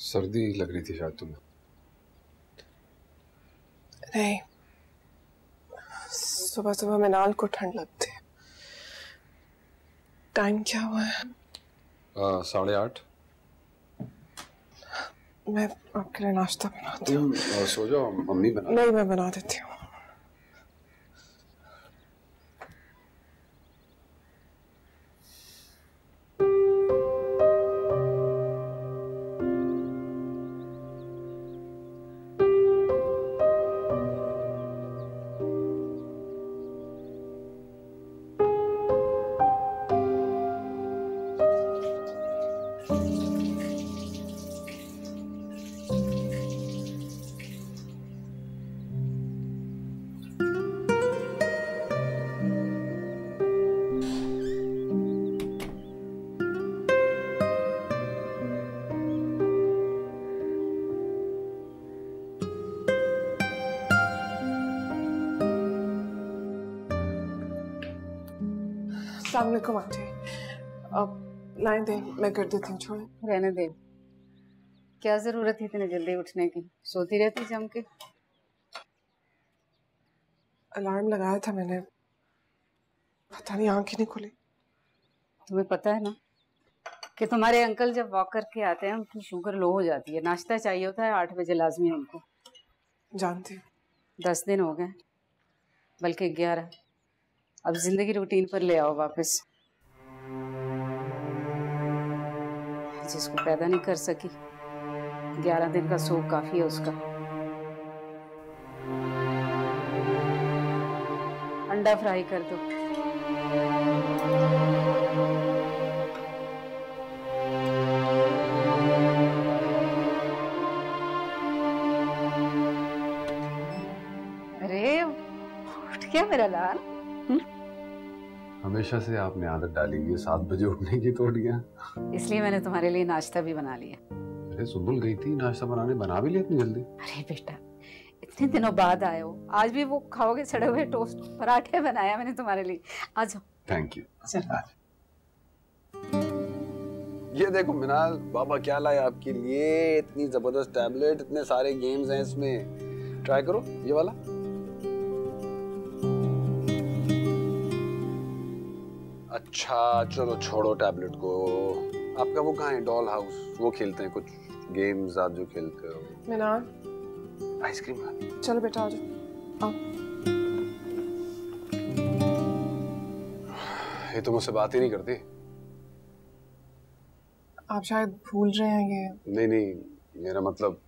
सर्दी लग रही थी शायद तुम्हें। नहीं, सुबह सुबह मिनाल को ठंड लगती है। टाइम क्या हुआ है? 8:30। मैं आपके लिए नाश्ता बनाती हूँ। सो जाओ, मम्मी बना। नहीं, मैं बना देती हूँ। अस्सलाम वालेकुम आंटी। अब लाइन दे, मैं कर देती हूँ। छोड़े, रहने दे। क्या जरूरत थी इतने जल्दी उठने की? सोती रहती जम के। अलार्म लगाया था मैंने, पता नहीं आंख ही नहीं खुली। तुम्हें पता है ना कि तुम्हारे अंकल जब वॉक करके आते हैं उनकी शुगर लो हो जाती है। नाश्ता चाहिए होता है 8 बजे लाजमी उनको। जानती हूँ। 10 दिन हो गए, बल्कि 11। अब जिंदगी रूटीन पर ले आओ वापस। जिसको पैदा नहीं कर सकी, 11 दिन का सोग काफी है उसका। अंडा फ्राई कर दो। अरे उठ गया मेरा लाल। हमेशा से आपने आदत डाली है 7 बजे उठने की, तोड़ गया। इसलिए मैंने तुम्हारे लिए नाश्ता भी बना लिया। अरे सुबह गई थी नाश्ता बनाने, बना भी लिया इतनी जल्दी? अरे बेटा, इतने दिनों बाद आए हो, आज भी वो खाओगे सड़े हुए टोस्ट पराठे बनाया मैंने तुम्हारे लिए। आ जाओ। Thank you. ये देखो मिनाल, बाबा क्या लाए आपके लिए। इतनी जबरदस्त टैबलेट, इतने सारे गेम्स हैं इसमें। ट्राई करो ये वाला। अच्छा चलो छोड़ो टैबलेट को। आपका वो कहाँ है, डॉल हाउस? वो खेलते हैं कुछ गेम्स आप जो खेलते हो। मिनाल, आइसक्रीम खानी? चलो बेटा आ जाओ। ये तो मुझसे बात ही नहीं करती। आप शायद भूल रहे हैं ये। नहीं नहीं, मेरा मतलब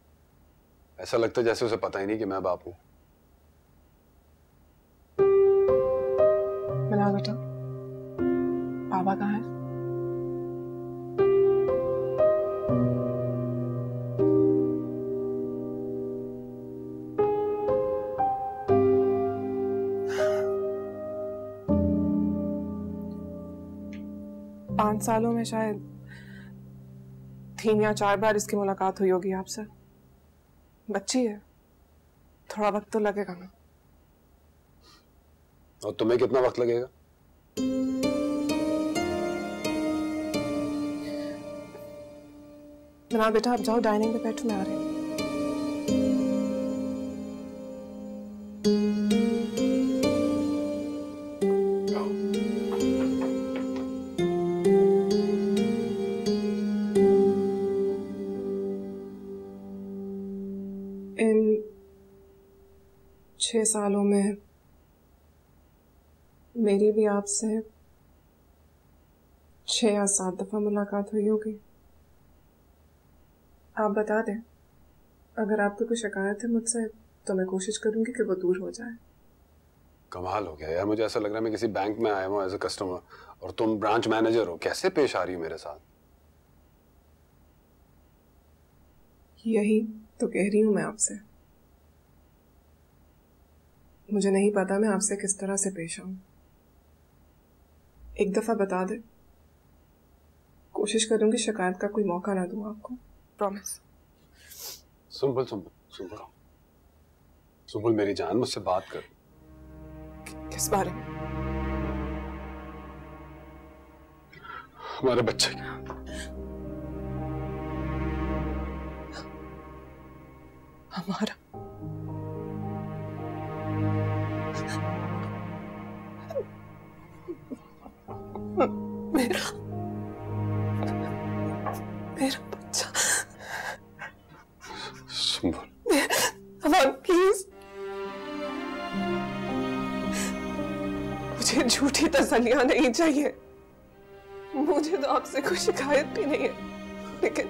ऐसा लगता है जैसे उसे पता ही नहीं कि मैं बाप हूँ। मिनाल बेटा, बाबा कहाँ है? पांच सालों में शायद 3 या 4 बार इसकी मुलाकात हुई होगी आपसे। बच्ची है, थोड़ा वक्त तो लगेगा ना। और तुम्हें कितना वक्त लगेगा? मिनाल बेटा आप जाओ, डाइनिंग पे बैठो, मैं आ रही हूँ। इन 6 सालों में मेरी भी आपसे 6 या 7 दफा मुलाकात हुई होगी। आप बता दें, अगर आपको कोई शिकायत है मुझसे तो मैं कोशिश करूंगी कि वो दूर हो जाए। कमाल हो गया यार, मुझे ऐसा लग रहा है मैं किसी बैंक में आया हूँ एज अ कस्टमर और तुम ब्रांच मैनेजर हो। कैसे पेश आ रही हो मेरे साथ? यही तो कह रही हूं मैं आपसे। मुझे नहीं पता मैं आपसे किस तरह से पेश आऊं। एक दफा बता दे, कोशिश करूंगी शिकायत का कोई मौका ना दूं आपको। प्रॉमिस। सुंबल सुंबल सुंबल सुंबल मेरी जान, मुझसे बात कर। किस बारे में? हमारे बच्चे का। हमारा मेरा मेरा बच्चा। सुंबल अमान प्लीज, मुझे झूठी तसल्लियां नहीं चाहिए। मुझे तो आपसे कोई शिकायत भी नहीं है, लेकिन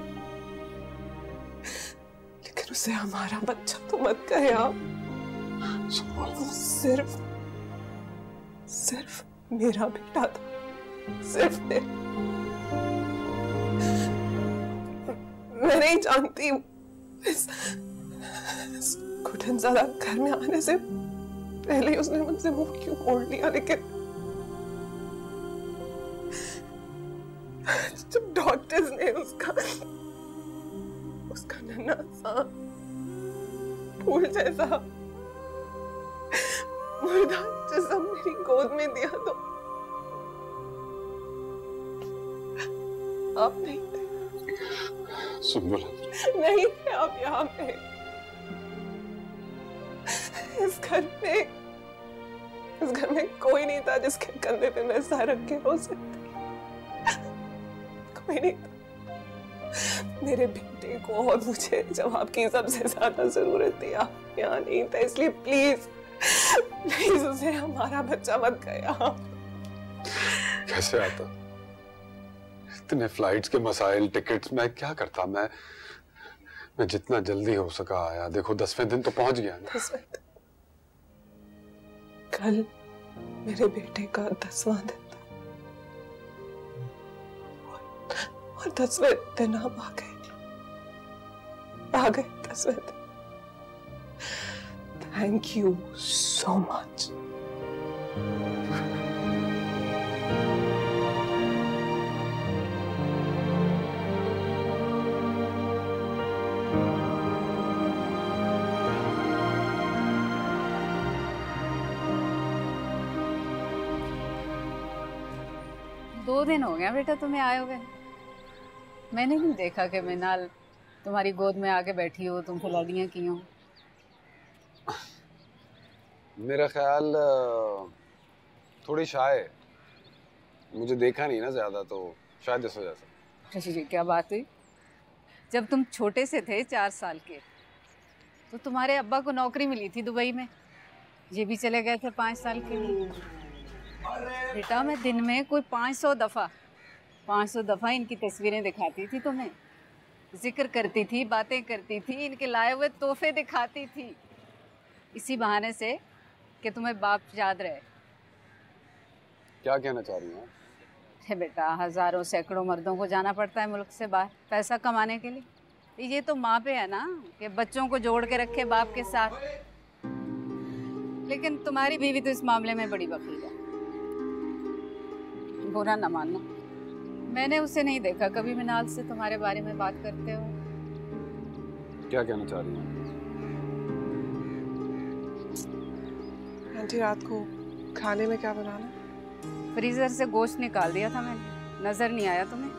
उसे हमारा बच्चा तो मत कहे आप। वो सिर्फ मेरा बेटा था, सिर्फ मैं नहीं जानती इस घुटनज़दा घर में आने से पहले ही उसने मुझसे मुंह क्यों मोड़ लिया, लेकिन जब डॉक्टर्स ने उसका नन्हा सा फूल जैसा मुर्दा जिस्म मेरी गोद में दिया तो आप नहीं थे। सुंबल नहीं थे आप यहाँ पे। इस घर में कोई नहीं था जिसके कंधे पे मैं सर रख के रो सकती। कोई नहीं था। मेरे बेटे को और मुझे जब आपकी सबसे ज्यादा जरूरत थी आप यहाँ नहीं था, इसलिए प्लीज उसे हमारा बच्चा मत गया। कैसे आता? इतने फ्लाइट्स के मसाइल, टिकट्स, मैं क्या करता? मैं जितना जल्दी हो सका आया। देखो 10वें दिन तो पहुंच गया ना। 10वें दिन? कल मेरे बेटे का 10वां दिन था और 10वें दिन आप आ गए 10वें दिन। Thank you so much. दो दिन हो गया बेटा तुम्हें आए हुए। मैंने नहीं देखा कि मिनाल तुम्हारी गोद में आके बैठी हो, तुम फुलाड़ियाँ की हो। मेरा ख्याल थोड़ी शाय, मुझे देखा नहीं ना ज्यादा, तो शायद इस वजह से। जी क्या बात हुई? जब तुम छोटे से थे 4 साल के तो तुम्हारे अब्बा को नौकरी मिली थी दुबई में, ये भी चले गए थे 5 साल के लिए। बेटा मैं दिन में कोई 500 दफ़ा इनकी तस्वीरें दिखाती थी तुम्हें, जिक्र करती थी, बातें करती थी, इनके लाए हुए तोहफे दिखाती थी, इसी बहाने से कि तुम्हें बाप याद रहे। क्या कहना चाह रही हैं? है बेटा, हज़ारों सैकड़ों मर्दों को जाना पड़ता है मुल्क से बाहर पैसा कमाने के लिए। ये तो माँ पे है ना कि बच्चों को जोड़ के रखे बाप के साथ। लेकिन तुम्हारी बीवी तो इस मामले में बड़ी वकील है, बुरा ना मानना। मैंने उसे नहीं देखा कभी मिनाल से तुम्हारे बारे में बात करते हुए। क्या कहना चाह रही हैं? आंटी रात को खाने में क्या बनाना? फ्रीजर से गोश्त निकाल दिया था मैंने, नजर नहीं आया तुम्हें?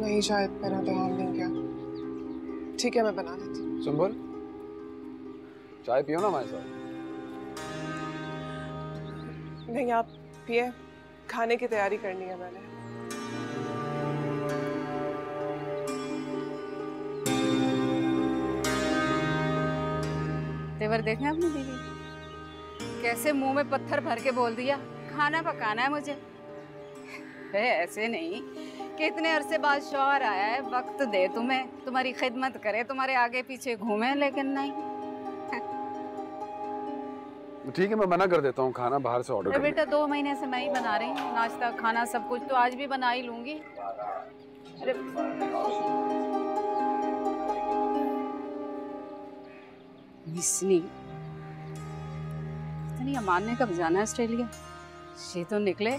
नहीं, शायद मेरा ध्यान नहीं गया। ठीक है मैं बना देती हूँ। सुंबल चाय पियो ना हमारे साथ। नहीं आप पिए, खाने की तैयारी करनी है मैंने। तेवर देखें अपनी बीवी कैसे मुंह में पत्थर भर के बोल दिया खाना पकाना है मुझे। है ऐसे नहीं कि इतने अरसे बाद शौहर आया है, वक्त दे तुम्हें, तुम्हारी खिदमत करे, तुम्हारे आगे पीछे घूमे, लेकिन नहीं। ठीक है मैं मना कर देता हूँ, खाना बाहर से ऑर्डर कर। बेटा 2 महीने से मैं ही बना रही हूँ, नाश्ता खाना सब कुछ, तो आज भी बना ही लूंगी। अरे मिसनी इतनी अमान ने कब जाना है ऑस्ट्रेलिया? ये तो निकले।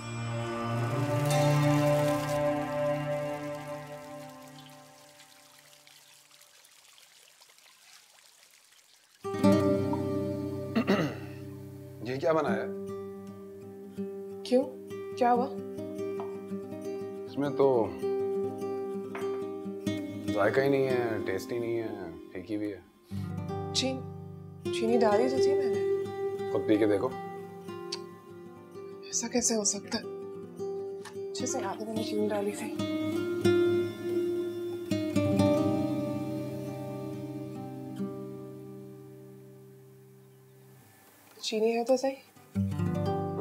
क्या बनाया है? क्यों, क्या हुआ? इसमें तो जायका ही नहीं है, टेस्ट ही नहीं है, फीकी भी है। चीनी डाली तो थी मैंने। खुद पी के देखो। ऐसा कैसे हो सकता है? अच्छे से याद है मैंने चीनी डाली थी। चीनी है तो सही।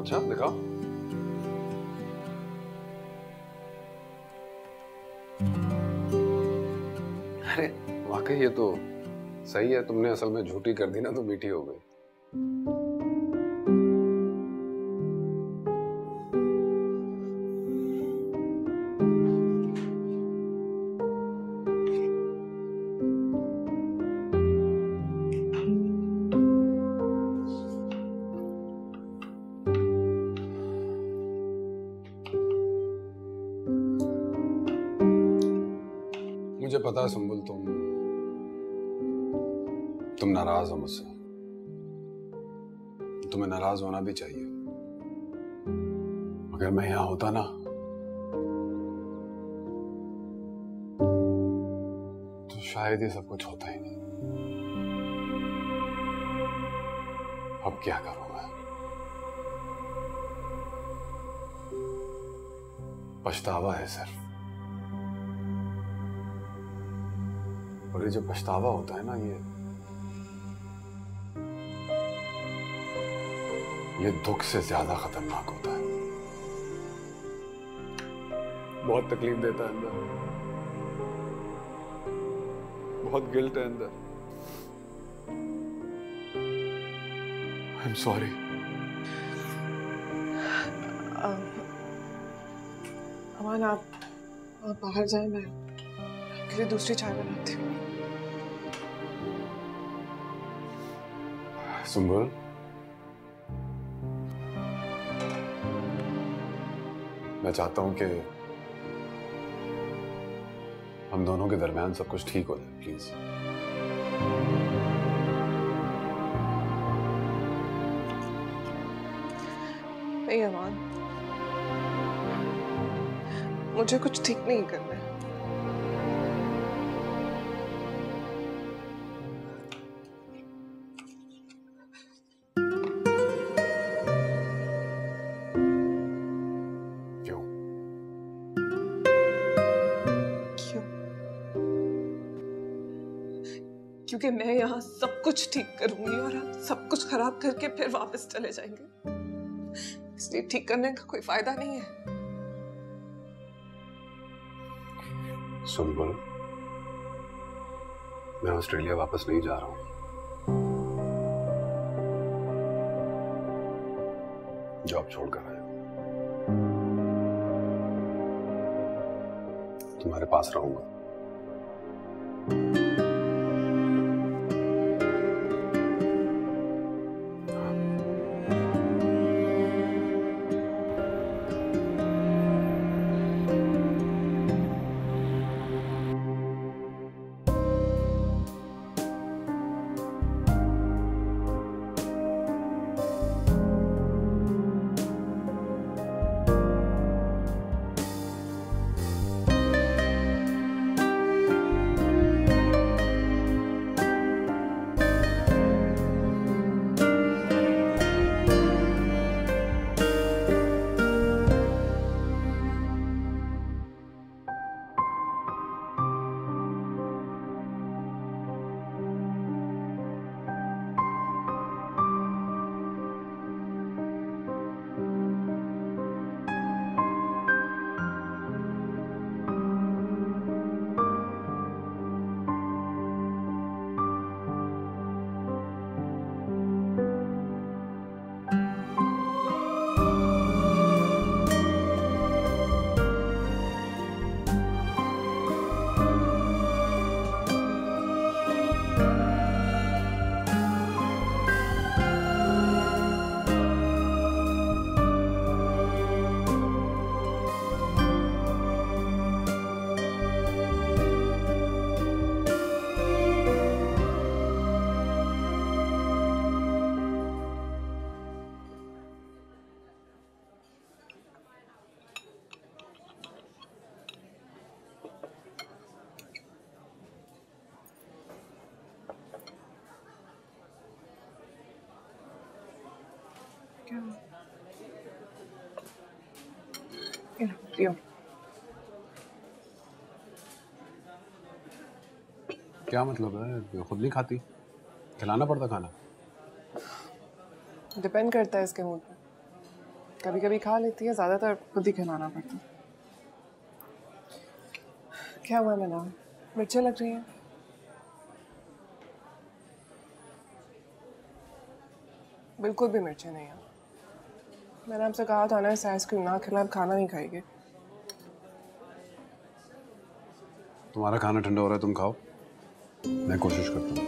अच्छा दिखाओ। अरे वाकई ये तो सही है। तुमने असल में झूठी कर दी ना तो मीठी हो गई। मुझे पता है सुंबुल, तुम नाराज हो मुझसे। तुम्हें नाराज होना भी चाहिए। अगर मैं यहां होता ना तो शायद ये सब कुछ होता ही नहीं। अब क्या करूं मैं? पछतावा है सिर्फ। और ये जो पछतावा होता है ना, ये दुख से ज्यादा खतरनाक होता है। बहुत तकलीफ देता है अंदर, बहुत गिल्ट है अंदर। I am sorry. अमान आप बाहर जाए, मैं आपके लिए दूसरी चाय बनाती हूँ। सुंबुल, मैं चाहता हूं कि हम दोनों के दरमियान सब कुछ ठीक हो जाए, प्लीज। नहीं अमान, मुझे कुछ ठीक नहीं करना है। क्योंकि मैं यहाँ सब कुछ ठीक करूंगी और आप सब कुछ खराब करके फिर वापस चले जाएंगे। इसलिए ठीक करने का कोई फायदा नहीं है। सुंबुल, मैं ऑस्ट्रेलिया वापस नहीं जा रहा हूं। जॉब छोड़कर आया हूं। तुम्हारे पास रहूंगा। क्या? ये लो, पियो। क्या मतलब है? खुद नहीं खाती? खिलाना पड़ता खाना? डिपेंड करता है इसके मूड पे। कभी कभी खा लेती है, ज्यादातर खुद ही खिलाना पड़ता है। क्या हुआ मैना? मिर्चें लग रही हैं? बिल्कुल भी मिर्चें नहीं है। मैंने आपसे कहा था ना इसे आइसक्रीम ना खिलाए, खाना नहीं खाएगी। तुम्हारा खाना ठंडा हो रहा है, तुम खाओ, मैं कोशिश करता हूँ।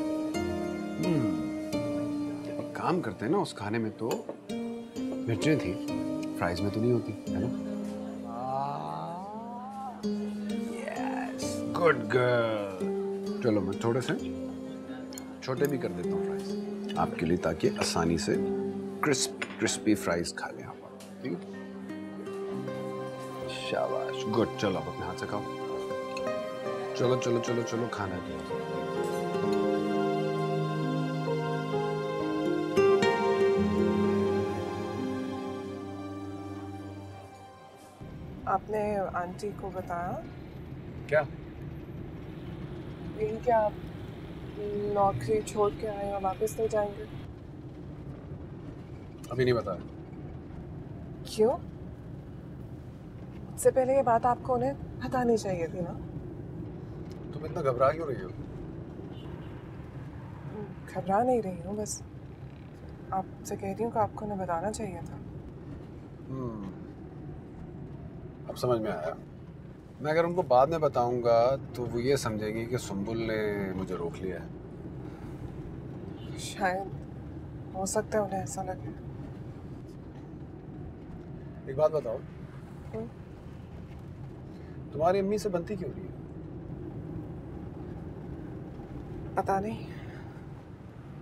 अब काम करते हैं ना, उस खाने में तो मिर्चें थी, फ्राइज में तो नहीं होती है ना? Yes, good girl. चलो मैं थोड़े से छोटे भी कर देता हूँ फ्राइज आपके लिए, ताकि आसानी से क्रिस्पी फ्राइज खा लें आप। ठीक है, शाबाश, गुड। चलो आप अपने हाथ से खाओ। चलो चलो चलो चलो, खाना है। आपने आंटी को बताया? क्या? यही क्या आप नौकरी छोड़ के आए और वापस नहीं जाएंगे? अभी नहीं बताया। क्यों? इससे पहले ये बात आपको उन्हें बतानी चाहिए थी ना। तुम इतना घबरा क्यों रही हो? घबरा नहीं रही हूँ, बस आपसे कह रही हूँ कि आपको उन्हें बताना चाहिए था। अब समझ में आया। मैं अगर उनको बाद में बताऊंगा तो वो ये समझेंगी कि सुंबुल ने मुझे रोक लिया है। शायद, हो सकता है उन्हें ऐसा लगे। एक बात बताओ, तुम्हारी अम्मी से बनती क्यों नहीं है? पता नहीं।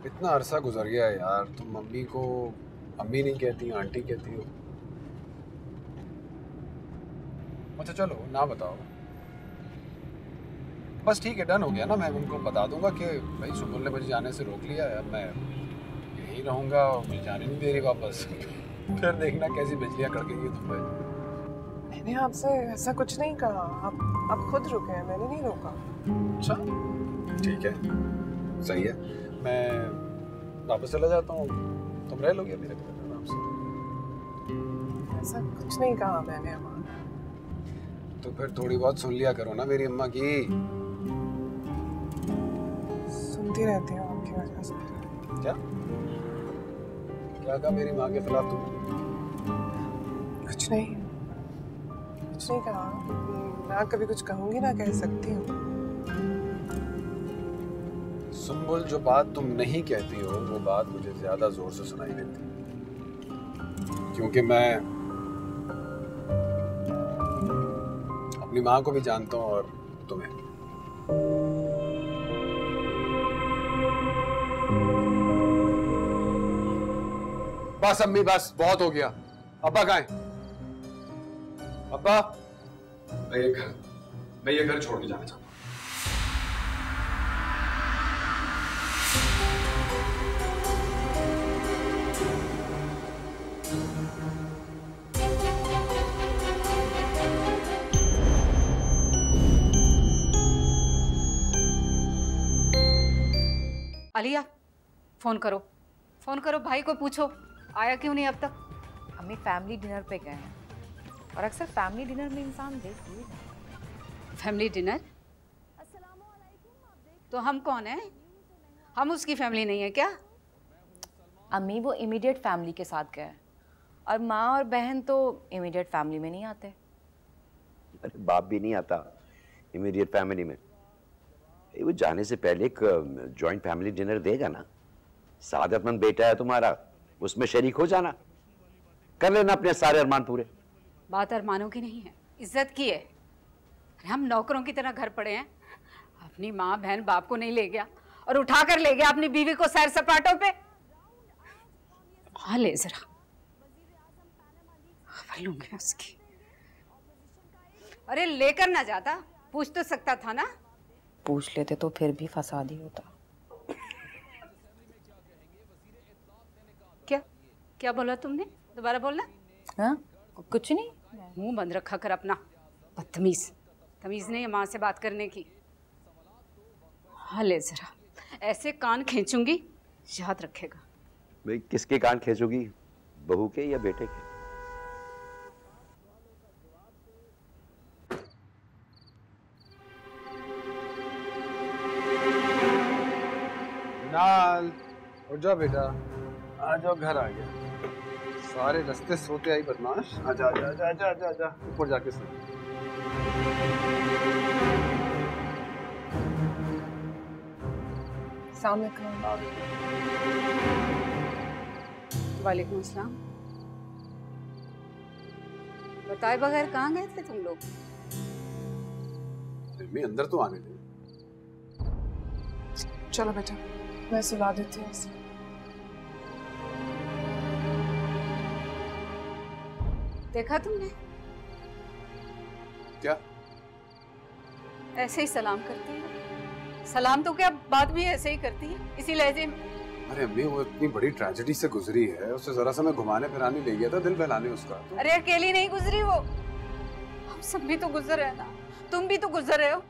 इतना अरसा गुजर गया है यार, तुम मम्मी को अम्मी नहीं कहती, आंटी कहती हो। अच्छा चलो ना बताओ, बस ठीक है, डन हो गया ना। मैं उनको बता दूंगा कि भाई सुंबुल ने मुझे जाने से रोक लिया है, अब मैं यहीं रहूंगा और मुझे जाने नहीं दे रही वापस। फिर देखना कैसी बिजलियां कड़केंगी तुम पे। मैंने आपसे ऐसा कुछ नहीं कहा। आप खुद रुके हैं, मैंने नहीं रोका। अच्छा ठीक है, सही है। मैं वापस चला जाता हूँ, तुम रह लोगे मेरे घर आराम से। ऐसा कुछ नहीं कहा मैंने अम्मा। तो फिर थोड़ी बहुत सुन लिया करो ना मेरी अम्मा की। सुनती रहती हूँ आपकी वजह से। क्या क्या कहा मेरी माँ के खिलाफ तुमने? कुछ नहीं कहा। मैं कभी कुछ कहूंगी ना, कह सकती हूँ। सुंबुल, जो बात तुम नहीं कहती हो वो बात मुझे ज्यादा जोर से सुनाई देती है, क्योंकि मैं अपनी माँ को भी जानता हूँ और तुम्हें। बस अम्मी, बस बहुत हो गया। अब्बा कहाँ हैं? अब्बा, मैं ये घर छोड़ के जाना चाहता हूँ। आलिया, फोन करो भाई को, पूछो आया क्यों नहीं अब तक। अम्मी फैमिली डिनर पे गए हैं, और अक्सर फैमिली डिनर में इंसान देख ही जाता है। Family dinner? तो हम कौन हैं? हम उसकी फैमिली नहीं है क्या? अम्मी वो इमीडिएट फैमिली के साथ गए हैं, और माँ और बहन तो इमीडिएट फैमिली में नहीं आते। अरे बाप भी नहीं आता इमीडिएट फैमिली में। वो जाने से पहले एक जॉइंट फैमिली डिनर देगा ना। सादतमंद बेटा है तुम्हारा, उसमें शरीक हो जाना, कर लेना अपने सारे अरमान पूरे। बात अरमानों की नहीं है, इज्जत की है। हम नौकरों की तरह घर पड़े हैं। अपनी माँ बहन बाप को नहीं ले गया और उठा कर ले गया अपनी बीवी को सैर सपाटों पे। हाँ ले जरा, खबर लूंगी उसकी। अरे लेकर ना जाता, पूछ तो सकता था ना। पूछ लेते तो फिर भी फसाद ही होता। क्या क्या बोला तुमने? दोबारा बोलना। हाँ कुछ नहीं। मुंह बंद रखा कर अपना, बदतमीज। तमीज नहीं है माँ से बात करने की। हाँ ले जरा, ऐसे कान खींचूंगी, याद रखेगा। भाई किसके कान खींचोगी, बहू के या बेटे के? नाल उठ जाओ बेटा, आ जाओ, घर आ गया। सारे रास्ते सोते आई बदमाश। आजा आजा आजा आजा आजा आजा, ऊपर जाके सो। वालेकुम अस्सलाम। बताए बगैर कहाँ गए थे तुम लोग? मैं अंदर तो आने दे। चलो बेटा, मैं सुला देती हूँ इसे। देखा तुमने? क्या? ऐसे ही सलाम करती है। सलाम तो क्या, बात भी ऐसे ही करती है, इसी लहजे में। अरे अम्मी, वो इतनी बड़ी ट्रेजेडी से गुजरी है, उसे जरा सा मैं घुमाने फिराने ले गया था, दिल बहलाने उसका तो। अरे अकेली नहीं गुजरी वो, हम सब भी तो गुजर रहे ना, तुम भी तो गुजर रहे हो।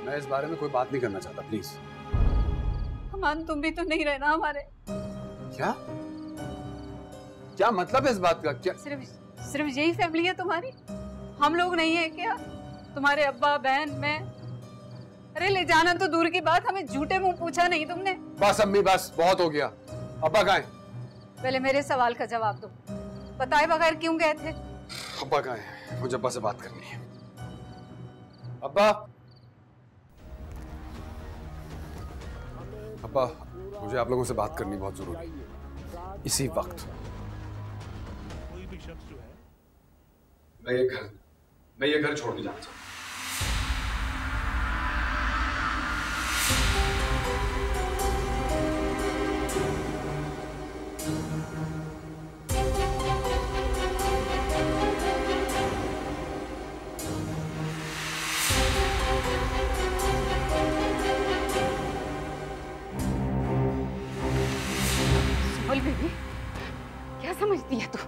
मैं इस बारे में कोई बात नहीं करना चाहता, प्लीज। अमान तुम भी तो नहीं रहे ना हमारे। क्या क्या मतलब है इस बात का? क्या सिर्फ यही फैमिली है तुम्हारी? हम लोग नहीं है क्या? तुम्हारे अब्बा, बहन, मैं। अरे ले जाना तो दूर की बात, हमें झूठे मुंह पूछा नहीं तुमने। बस अम्मी बस, बहुत हो गया। अब्बा कहाँ हैं? पहले मेरे सवाल का जवाब दो, बताए बगैर क्यों गए थे? अब्बा कहाँ हैं? मुझे अब्बा से बात करनी है। अब्बा, अब्बा, मुझे आप लोगों से बात करनी बहुत जरूरी है, इसी वक्त। मैं ये घर छोड़ के जाना चाहता हूँ। बोल बेबी, क्या समझती है तू?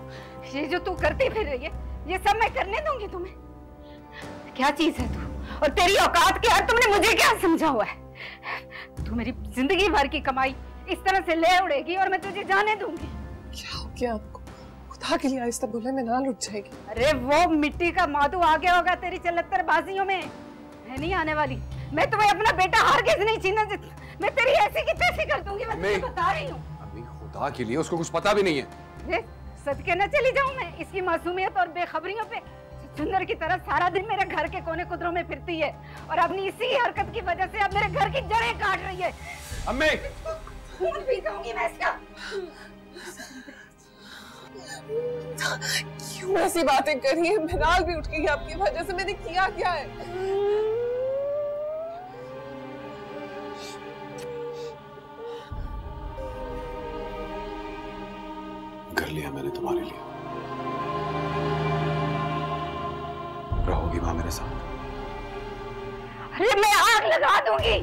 ये जो तू करती फिर रही है, ये सब मैं करने दूंगी तुम्हें? क्या चीज है तू, और तेरी औकात क्या है? तुमने मुझे क्या समझा हुआ है? तू मेरी जिंदगी भर की कमाई इस तरह से ले उड़ेगी और मैं तुझे जाने दूंगी? क्या हो गया आपको? खुदा के लिए आहिस्ता बोले, मैं ना लुट जाएगी। अरे वो मिट्टी का माधु आ गया होगा तेरी चलत्तर बाजियों में। मैं नहीं आने वाली। मैं तुम्हें अपना बेटा हरगिज़ नहीं छीनने देती। मैं तेरी ऐसी की तैसी कर दूंगी, मैं तुझे बता रही हूँ। अम्मी खुदा के लिए, उसको कुछ पता भी नहीं है। सदके न चली जाऊं मैं इसकी मासूमियत और बेखबरियों पे। सुंदर की तरह सारा दिन मेरे घर के कोने कुदरों में फिरती है और अपनी इसी हरकत की वजह से अब मेरे घर की जड़ें काट रही है। अम्मी, खून पी जाऊंगी मैं इसका। क्यों ऐसी बातें करी है? मिनाल भी उठ गई आपकी वजह से। मैंने किया क्या है? कर लिया मैंने तुम्हारे लिए। रहोगी माँ मेरे साथ? अरे मैं आग लगा दूंगी,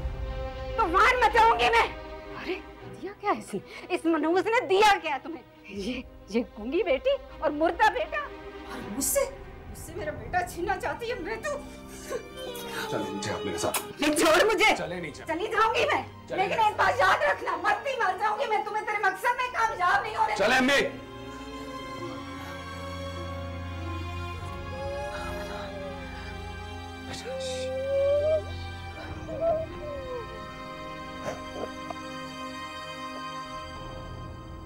तूफान मचाऊंगी मैं। अरे दिया क्या है इस मनहूस ने? दिया क्या तुम्हें? ये गूंगी बेटी और मुर्दा बेटा, और मुझसे मेरा बेटा छीनना चाहती है। मैं तो चले नीचे आप मेरे साथ। नहीं, छोड़ मुझे। चले नीचे। चली जाऊंगी मैं, लेकिन एक बात याद रखना, मरती मर जाऊंगी मैं, तुम्हें तेरे मकसद में कामयाब नहीं होने। चले अम्मी।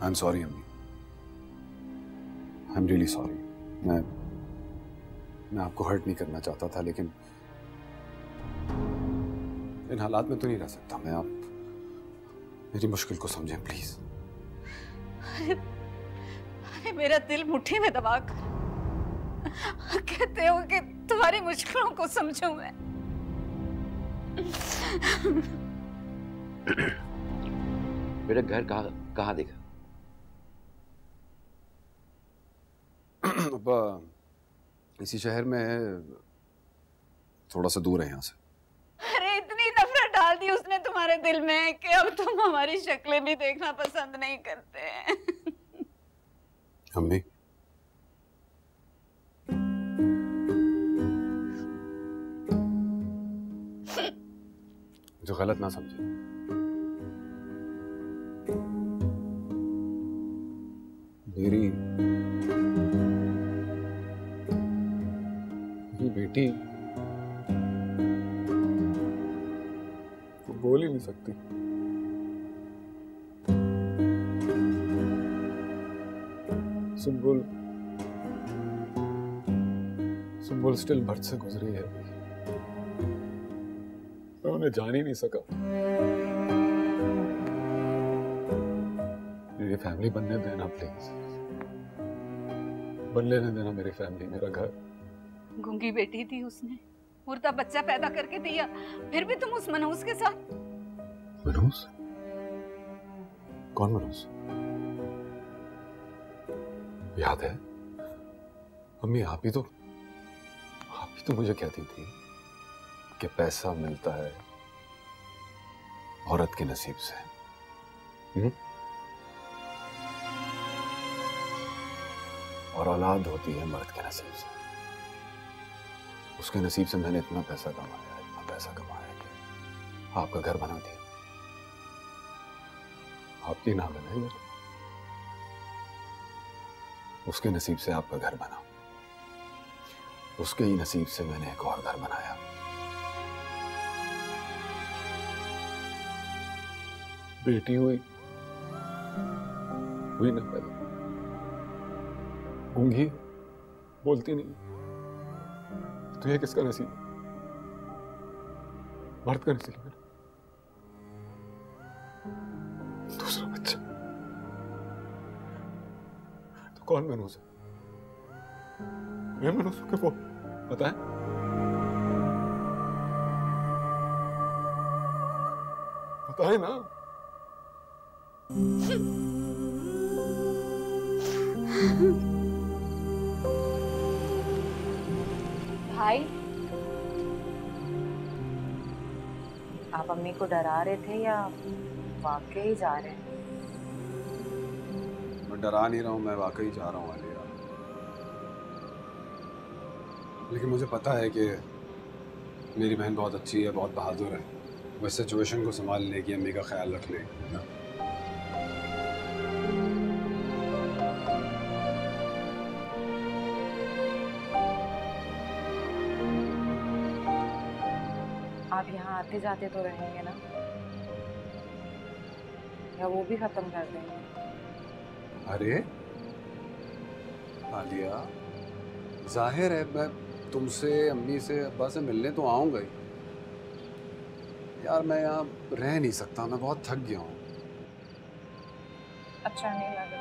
I'm sorry अम्मी, I'm really sorry। मैं आपको हर्ट नहीं करना चाहता था, लेकिन इन हालात में तो नहीं रह सकता मैं। आप मेरी मुश्किल को समझें प्लीज। अरे मेरा दिल मुट्ठी में दबा कर कहते हो कि तुम्हारी मुश्किलों को समझूं मैं। बेटा घर कहाँ देखा? अब इसी शहर में है, थोड़ा सा दूर है यहाँ से। अरे इतनी नफरत डाल दी उसने तुम्हारे दिल में कि अब तुम हमारी शक्लें भी देखना पसंद नहीं करते हैं। अम्मी, जो गलत ना समझे, मेरी बेटी वो बोल ही नहीं सकती। सुम्बुल स्टिल बर्थ से गुजरी है, मैं उन्हें जान ही नहीं सका। मेरी फैमिली बनने देना प्लीज, बन लेने देना मेरी फैमिली, मेरा घर। गूंगी बेटी थी उसने, मुर्दा बच्चा पैदा करके दिया, फिर भी तुम उस मनहूस के साथ। मनहूस? कौन मनहूस? याद है अम्मी, आप ही तो मुझे कहती थी कि पैसा मिलता है औरत के नसीब से, और औलाद होती है मर्द के नसीब से। उसके नसीब से मैंने इतना पैसा कमाया कि आपका घर बना दिया। आपकी नाम है ना, उसके नसीब से आपका घर बना, उसके ही नसीब से मैंने एक और घर बनाया। बेटी हुई ना पैदा, गूंगी, बोलती नहीं, तो ये किसका नसीब? मर्द का नसीब है। दूसरा बच्चा तो कौन मनहूस है? मैं मनहूस हूं कि वो? पता है? पता है ना? भाई, आप अम्मी को डरा रहे थे या वाकई जा रहे हैं? मैं डरा नहीं रहा हूं, मैं वाकई जा रहा हूं आलिया। लेकिन मुझे पता है कि मेरी बहन बहुत अच्छी है, बहुत बहादुर है, वो इस सिचुएशन को संभाल लेगी, अम्मी का ख्याल रख लेगी ना। आप यहाँ आते जाते तो रहेंगे ना, या वो भी खत्म कर देंगे? अरे आलिया, जाहिर है मैं तुमसे, अम्मी से, अब्बा से मिलने तो आऊंगा ही यार। मैं यहाँ रह नहीं सकता, मैं बहुत थक गया हूँ। अच्छा नहीं लग रहा?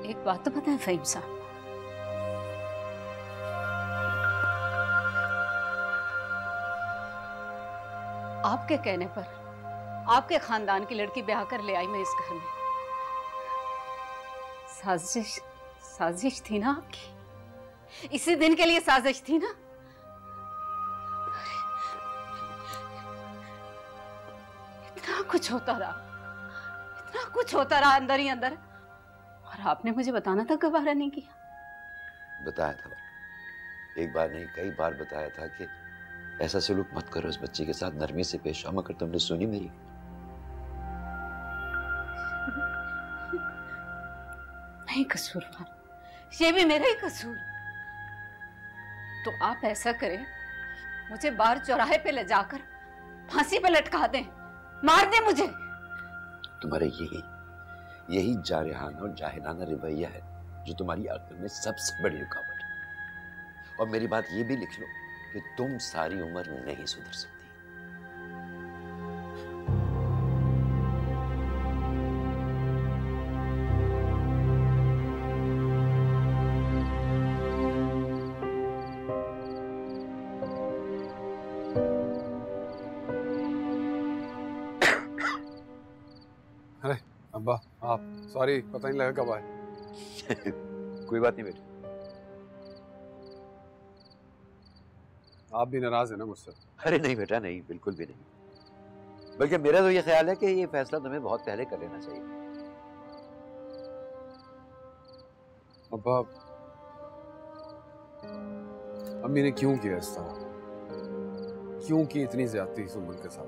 एक बात तो पता है फहीम साहब, आपके कहने पर आपके खानदान की लड़की ब्याह कर ले आई मैं इस घर में। साजिश थी ना आपकी, इसी दिन के लिए साजिश थी ना। इतना कुछ होता रहा अंदर ही अंदर, और आपने मुझे बताना तक गवारा नहीं किया। बताया था, एक बार नहीं कई बार बताया था कि ऐसा सलूक मत करो उस बच्चे के साथ, नरमी से पेश आओ, मगर तुमने सुनी मेरी? नहीं कसूरवार, ये भी मेरा ही कसूर। तो आप ऐसा करें, मुझे बाहर चौराहे पे ले जाकर फांसी पे लटका दें, मार दें मुझे। तुम्हारे यही जारहाना और जाहिलाना रवैया है जो तुम्हारी अक्ल में सबसे बड़ी रुकावट है। और मेरी बात ये भी लिख लो कि तुम सारी उम्र नहीं सुधर सकती। अरे अब्बा, आप सॉरी, पता नहीं लगा कब आए। कोई बात नहीं बेटा। आप भी नाराज है ना मुझसे? अरे नहीं बेटा, नहीं, बिल्कुल भी नहीं। बल्कि मेरा तो ये ख्याल है कि ये फैसला तुम्हें बहुत पहले कर लेना चाहिए। अब्बा, अम्मी ने क्यों किया इस तरह? क्यों की इतनी ज्यादती सुंबुल के साथ?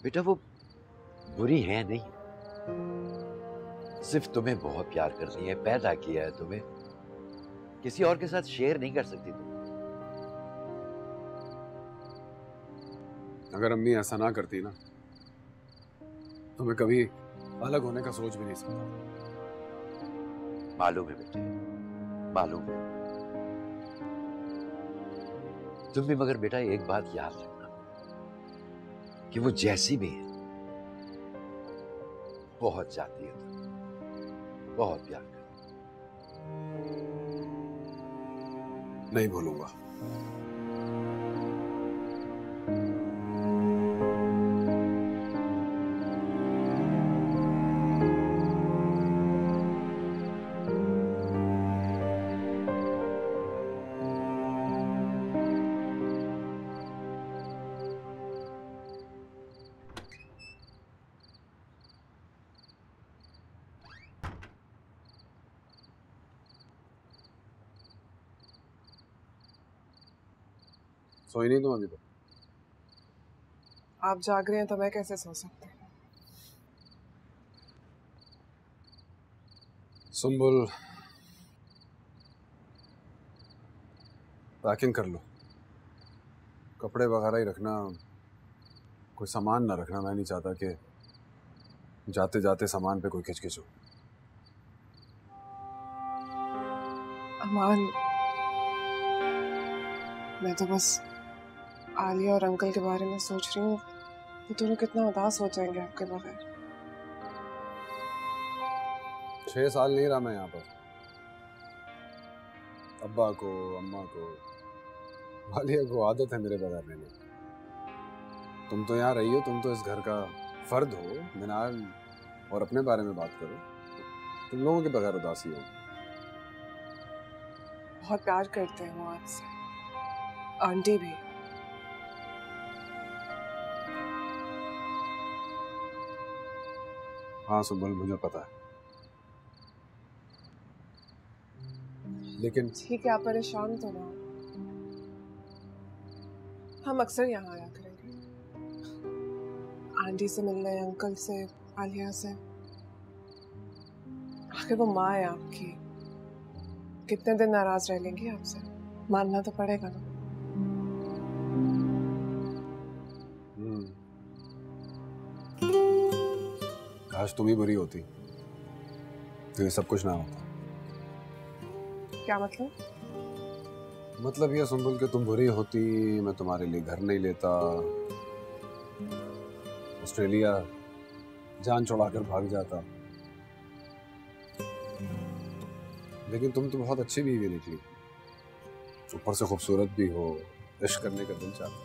बेटा वो बुरी है नहीं, सिर्फ तुम्हें बहुत प्यार करती है, पैदा किया है तुम्हें, किसी और के साथ शेयर नहीं कर सकती तुम। अगर अम्मी ऐसा ना करती ना तो मैं कभी अलग होने का सोच भी नहीं सकता। मालूम है बेटे, मालूम है। तुम भी मगर बेटा एक बात याद रखना कि वो जैसी भी है बहुत चाहती है तुम, बहुत प्यार करती है। नहीं भूलूंगा। सोई नहीं तुम अभी तक? आप जाग रहे हैं तो मैं कैसे सो सकती हूँ? सुंबुल, पैकिंग कर लो। कपड़े वगैरह ही रखना, कोई सामान ना रखना। मैं नहीं चाहता कि जाते जाते सामान पे कोई खिचखिच हो। अमान, मैं तो बस आलिया और अंकल के बारे में सोच रही हूँ। वो दोनों कितना उदास हो जाएंगे आपके बगैर। 6 साल नहीं रहा मैं यहाँ पर। अब्बा को, अम्मा को, वालिया को आदत है मेरे बगैर रहने की। तुम तो यहाँ रही हो, तुम तो इस घर का फर्द हो। मिनाल और अपने बारे में बात करो, तुम लोगों के बगैर उदासी हो। बहुत प्यार करते हैं वो आपसे, आंटी भी। हाँ सुंबुल, मुझे पता है, लेकिन ठीक है, आप परेशान तो ना हो। हम अक्सर यहाँ आया करेंगे, आंटी से मिलने, अंकल से, आलिया से। आखिर वो माँ है आपकी, कितने दिन नाराज रह लेंगी आपसे? मानना तो पड़ेगा ना। काश तुम ही बुरी होती तो ये सब कुछ ना होता। क्या मतलब? मतलब ये सुंबुल कि तुम बुरी होती, मैं तुम्हारे लिए घर नहीं लेता, ऑस्ट्रेलिया जान छुड़ाकर भाग जाता। लेकिन तुम तो बहुत अच्छी बीवी निकली, ऊपर से खूबसूरत भी हो, इश्क करने का दिल चाहता।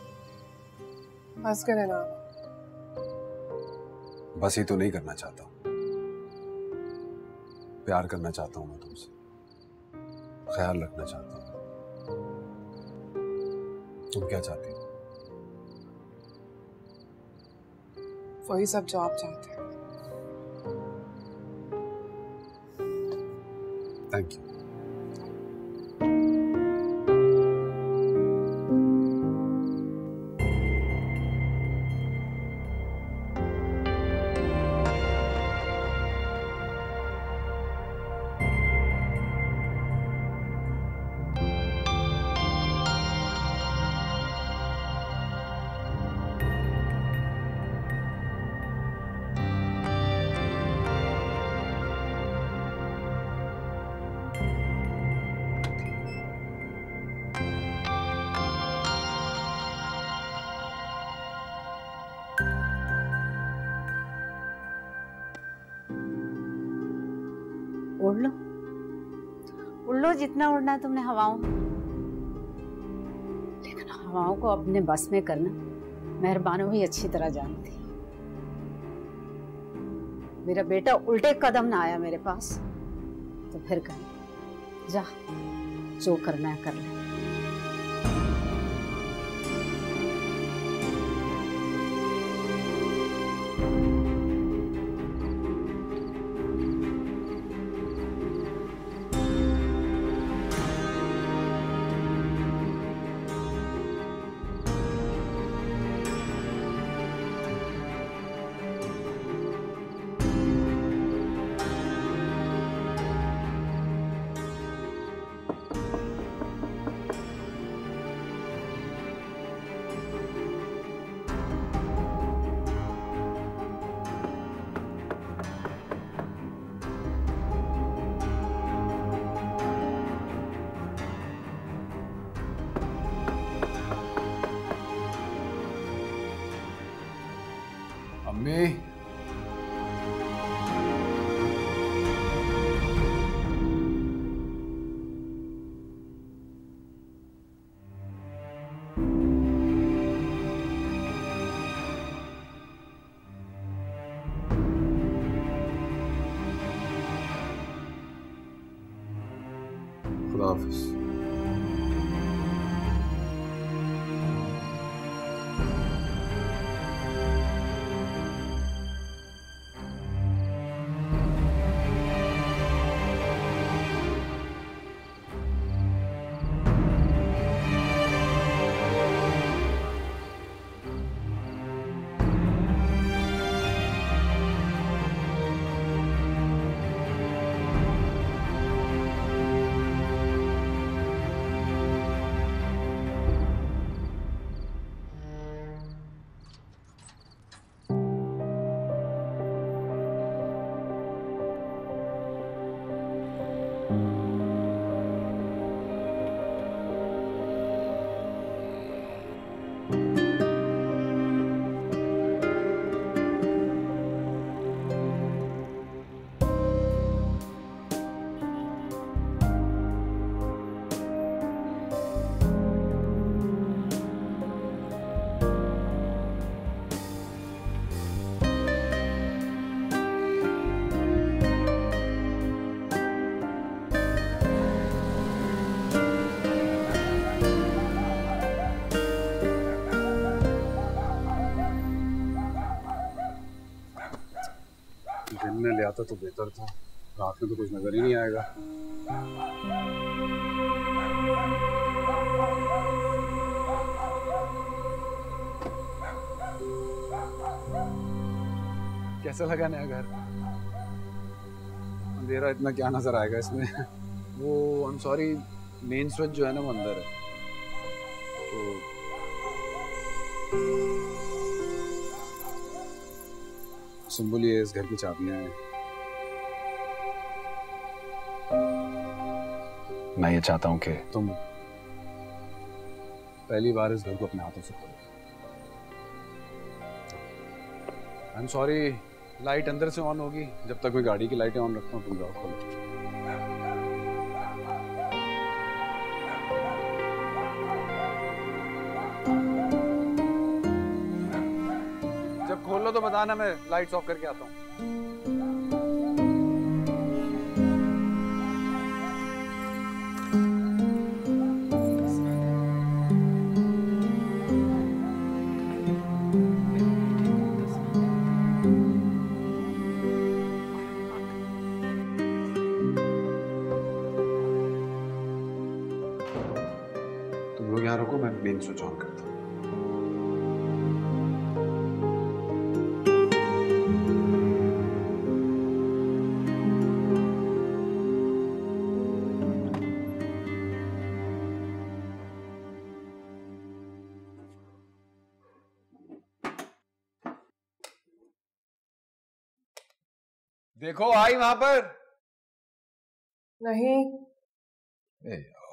बस करे ना। बस ही तो नहीं करना चाहता, प्यार करना चाहता हूं मैं तुमसे, ख्याल रखना चाहता हूं। तुम क्या चाहती हो? वही सब जो आप चाहते हैं। Thank you. उड़ लो जितना उड़ना है तुमने हवाओं में, लेकिन हवाओं को अपने बस में करना मेहरबानों ही अच्छी तरह जानती है। मेरा बेटा उल्टे कदम ना आया मेरे पास तो फिर कहीं जा, जो करना है कर ले। अम्मी, खुदा हाफिज। दिन में ले आता तो बेहतर था, रात में तो कुछ नजर ही नहीं आएगा। कैसा लगा नया घर? अंधेरा इतना क्या नजर आएगा इसमें? वो I am sorry, main switch जो है ना वो अंदर है, तो सुंबुल, ये इस घर की चाबियां हैं। मैं ये चाहता हूं कि तुम पहली बार इस घर को अपने हाथों से खोलो। आई एम सॉरी, लाइट अंदर से ऑन होगी, जब तक मैं गाड़ी की लाइटें ऑन रखता हूँ तुम जाओ खोलो। जब खोल लो तो बताना, मैं लाइट्स ऑफ करके आता हूँ। तुम लोग यहाँ रुको, मैं मेन स्विच ऑन करता हूँ। देखो आई वहां पर। नहीं। ए यार,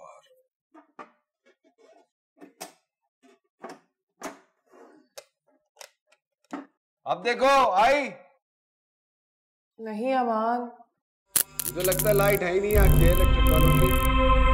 अब देखो आई। नहीं अमान, मुझे लगता है लाइट है ही नहीं यहाँ के इलेक्ट्रिक वालों की।